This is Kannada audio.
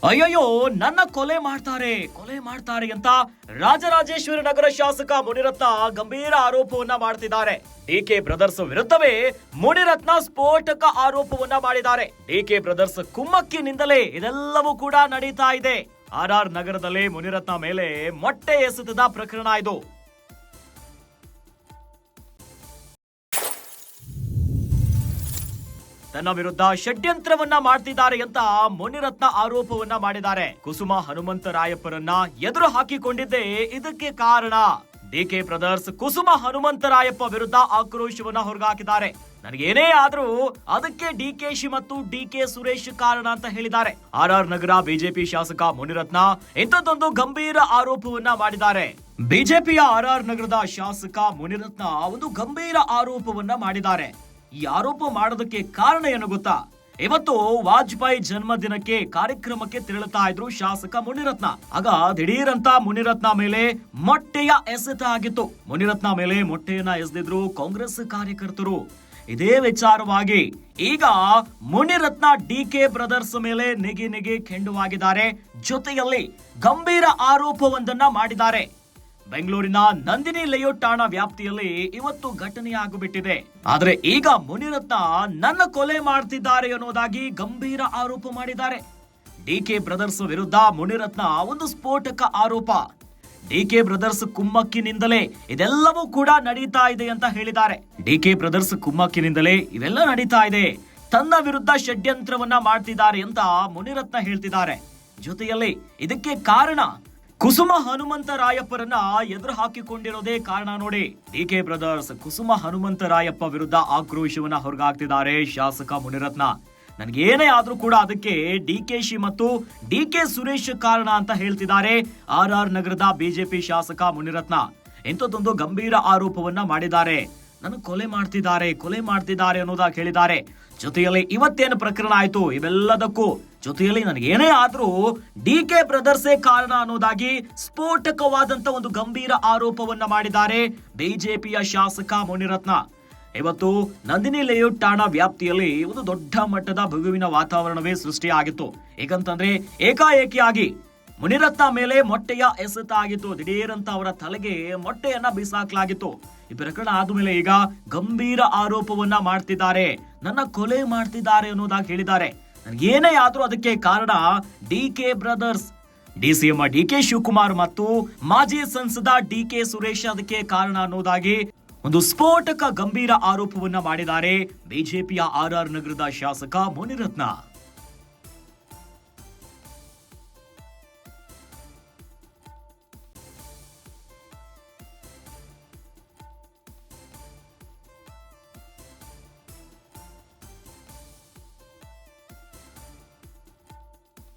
ಅಯ್ಯಯ್ಯೋ, ನನ್ನ ಕೊಲೆ ಮಾಡ್ತಾರೆ ಅಂತ ರಾಜರಾಜೇಶ್ವರಿ ನಗರ ಶಾಸಕ ಮುನಿರತ್ನ ಗಂಭೀರ ಆರೋಪವನ್ನ ಮಾಡ್ತಿದ್ದಾರೆ. ಡಿಕೆ ಬ್ರದರ್ಸ್ ವಿರುದ್ಧವೇ ಮುನಿರತ್ನ ಸ್ಫೋಟಕ ಆರೋಪವನ್ನ ಮಾಡಿದ್ದಾರೆ. ಡಿಕೆ ಬ್ರದರ್ಸ್ ಕುಮ್ಮಕ್ಕಿನಿಂದಲೇ ಇದೆಲ್ಲವೂ ಕೂಡ ನಡೀತಾ ಇದೆ. RR ನಗರದಲ್ಲಿ ಮುನಿರತ್ನ ಮೇಲೆ ಮೊಟ್ಟೆ ಎಸೆತದ ಪ್ರಕರಣ ಇದು. ತನ್ನ ವಿರುದ್ಧ ಷಡ್ಯಂತ್ರವನ್ನ ಮಾಡ್ತಿದ್ದಾರೆ ಅಂತ ಮುನಿರತ್ನ ಆರೋಪವನ್ನ ಮಾಡಿದ್ದಾರೆ. ಕುಸುಮ ಹನುಮಂತರಾಯಪ್ಪರನ್ನ ಎದುರು ಹಾಕಿಕೊಂಡಿದ್ದೇ ಇದಕ್ಕೆ ಕಾರಣ. ಡಿಕೆ ಬ್ರದರ್ಸ್ ಕುಸುಮ ಹನುಮಂತರಾಯಪ್ಪ ವಿರುದ್ಧ ಆಕ್ರೋಶವನ್ನ ಹೊರಗಾಕಿದ್ದಾರೆ. ನನಗೇನೇ ಆದ್ರೂ ಅದಕ್ಕೆ ಡಿಕೆಶಿ ಮತ್ತು ಡಿಕೆ ಸುರೇಶ್ ಕಾರಣ ಅಂತ ಹೇಳಿದ್ದಾರೆ. RR ನಗರ ಬಿಜೆಪಿ ಶಾಸಕ ಮುನಿರತ್ನ ಇಂಥದ್ದೊಂದು ಗಂಭೀರ ಆರೋಪವನ್ನ ಮಾಡಿದ್ದಾರೆ. ಬಿಜೆಪಿಯ RR ನಗರದ ಶಾಸಕ ಮುನಿರತ್ನ ಒಂದು ಗಂಭೀರ ಆರೋಪವನ್ನ ಮಾಡಿದ್ದಾರೆ. ಈ ಆರೋಪ ಮಾಡೋದಕ್ಕೆ ಕಾರಣ ಏನು ಗೊತ್ತಾ? ಇವತ್ತು ವಾಜಪೇಯಿ ಜನ್ಮದಿನಕ್ಕೆ ಕಾರ್ಯಕ್ರಮಕ್ಕೆ ತೆರಳುತ್ತಾ ಇದ್ರು ಶಾಸಕ ಮುನಿರತ್ನ. ಆಗ ದಿಢೀರಂತ ಮುನಿರತ್ನ ಮೇಲೆ ಮೊಟ್ಟೆಯ ಎಸೆತ ಆಗಿತ್ತು. ಮುನಿರತ್ನ ಮೇಲೆ ಮೊಟ್ಟೆಯನ್ನ ಎಸೆದಿದ್ರು ಕಾಂಗ್ರೆಸ್ ಕಾರ್ಯಕರ್ತರು. ಇದೇ ವಿಚಾರವಾಗಿ ಈಗ ಮುನಿರತ್ನ ಡಿಕೆ ಬ್ರದರ್ಸ್ ಮೇಲೆ ನೆಗೆ ಕೆಂಡುವಾಗಿದ್ದಾರೆ. ಜೊತೆಯಲ್ಲಿ ಗಂಭೀರ ಆರೋಪವೊಂದನ್ನ ಮಾಡಿದ್ದಾರೆ. ಬೆಂಗಳೂರಿನ ನಂದಿನಿ ಲೇಔಟ್ ಠಾಣಾ ವ್ಯಾಪ್ತಿಯಲ್ಲಿ ಇವತ್ತು ಘಟನೆಯಾಗಿಬಿಟ್ಟಿದೆ. ಆದ್ರೆ ಈಗ ಮುನಿರತ್ನ ನನ್ನ ಕೊಲೆ ಮಾಡ್ತಿದ್ದಾರೆ ಅನ್ನೋದಾಗಿ ಗಂಭೀರ ಆರೋಪ ಮಾಡಿದ್ದಾರೆ. ಡಿಕೆ ಬ್ರದರ್ಸ್ ವಿರುದ್ಧ ಮುನಿರತ್ನ ಒಂದು ಸ್ಫೋಟಕ ಆರೋಪ. ಡಿಕೆ ಬ್ರದರ್ಸ್ ಕುಮ್ಮಕ್ಕಿನಿಂದಲೇ ಇದೆಲ್ಲವೂ ಕೂಡ ನಡೀತಾ ಇದೆ ಅಂತ ಹೇಳಿದ್ದಾರೆ. ಡಿಕೆ ಬ್ರದರ್ಸ್ ಕುಮ್ಮಕ್ಕಿನಿಂದಲೇ ಇವೆಲ್ಲ ನಡೀತಾ ಇದೆ, ತನ್ನ ವಿರುದ್ಧ ಷಡ್ಯಂತ್ರವನ್ನ ಮಾಡ್ತಿದ್ದಾರೆ ಅಂತ ಮುನಿರತ್ನ ಹೇಳ್ತಿದ್ದಾರೆ. ಜೊತೆಯಲ್ಲಿ ಇದಕ್ಕೆ ಕಾರಣ ಕುಸುಮ ಹನುಮಂತರಾಯಪ್ಪರನ್ನ ಎದುರು ಹಾಕಿಕೊಂಡಿರೋದೇ ಕಾರಣ ನೋಡಿ. ಡಿಕೆ ಬ್ರದರ್ಸ್ ಕುಸುಮ ಹನುಮಂತರಾಯಪ್ಪ ವಿರುದ್ಧ ಆಕ್ರೋಶವನ್ನ ಹೊರಗಾಗ್ತಿದ್ದಾರೆ ಶಾಸಕ ಮುನಿರತ್ನ. ನನಗೇನೇ ಆದ್ರೂ ಕೂಡ ಅದಕ್ಕೆ ಡಿಕೆಶಿ ಮತ್ತು ಡಿಕೆ ಸುರೇಶ್ ಕಾರಣ ಅಂತ ಹೇಳ್ತಿದ್ದಾರೆ RR ನಗರದ ಬಿಜೆಪಿ ಶಾಸಕ ಮುನಿರತ್ನ. ಇಂಥದ್ದೊಂದು ಗಂಭೀರ ಆರೋಪವನ್ನ ಮಾಡಿದ್ದಾರೆ. ನನ್ನ ಕೊಲೆ ಮಾಡ್ತಿದ್ದಾರೆ ಅನ್ನೋದಾಗಿ ಹೇಳಿದ್ದಾರೆ. ಜೊತೆಯಲ್ಲಿ ಇವತ್ತೇನು ಪ್ರಕರಣ ಆಯ್ತು ಇವೆಲ್ಲದಕ್ಕೂ ಜೊತೆಯಲ್ಲಿ ನನಗೇನೇ ಆದ್ರೂ ಡಿಕೆ ಬ್ರದರ್ಸೇ ಕಾರಣ ಅನ್ನೋದಾಗಿ ಸ್ಫೋಟಕವಾದಂತ ಒಂದು ಗಂಭೀರ ಆರೋಪವನ್ನ ಮಾಡಿದ್ದಾರೆ ಬಿಜೆಪಿಯ ಶಾಸಕ ಮುನಿರತ್ನ. ಇವತ್ತು ನಂದಿನಿ ಲೇಔಟ್ ಠಾಣಾ ವ್ಯಾಪ್ತಿಯಲ್ಲಿ ಒಂದು ದೊಡ್ಡ ಮಟ್ಟದ ಬಿಗುವಿನ ವಾತಾವರಣವೇ ಸೃಷ್ಟಿಯಾಗಿತ್ತು. ಏಕಂತಂದ್ರೆ ಏಕಾಏಕಿಯಾಗಿ ಮುನಿರತ್ನ ಮೇಲೆ ಮೊಟ್ಟೆಯ ಎಸೆತ ಆಗಿತ್ತು. ದಿಢೀರಂತ ಅವರ ತಲೆಗೆ ಮೊಟ್ಟೆಯನ್ನ ಬೀಸಾಕ್ಲಾಗಿತ್ತು. ಈ ಪ್ರಕರಣ ಆದ್ಮೇಲೆ ಈಗ ಗಂಭೀರ ಆರೋಪವನ್ನ ಮಾಡ್ತಿದ್ದಾರೆ. ನನ್ನ ಕೊಲೆ ಮಾಡ್ತಿದ್ದಾರೆ ಅನ್ನೋದಾಗಿ ಹೇಳಿದ್ದಾರೆ. ನನಗೇನೇ ಆದ್ರೂ ಅದಕ್ಕೆ ಕಾರಣ DK brothers, DCM DK Shivakumar ಮತ್ತು ಮಾಜಿ ಸಂಸದ ಡಿಕೆ ಸುರೇಶ್ ಅದಕ್ಕೆ ಕಾರಣ ಅನ್ನೋದಾಗಿ ಒಂದು ಸ್ಫೋಟಕ ಗಂಭೀರ ಆರೋಪವನ್ನ ಮಾಡಿದ್ದಾರೆ ಬಿಜೆಪಿಯ RR ನಗರದ ಶಾಸಕ ಮುನಿರತ್ನ.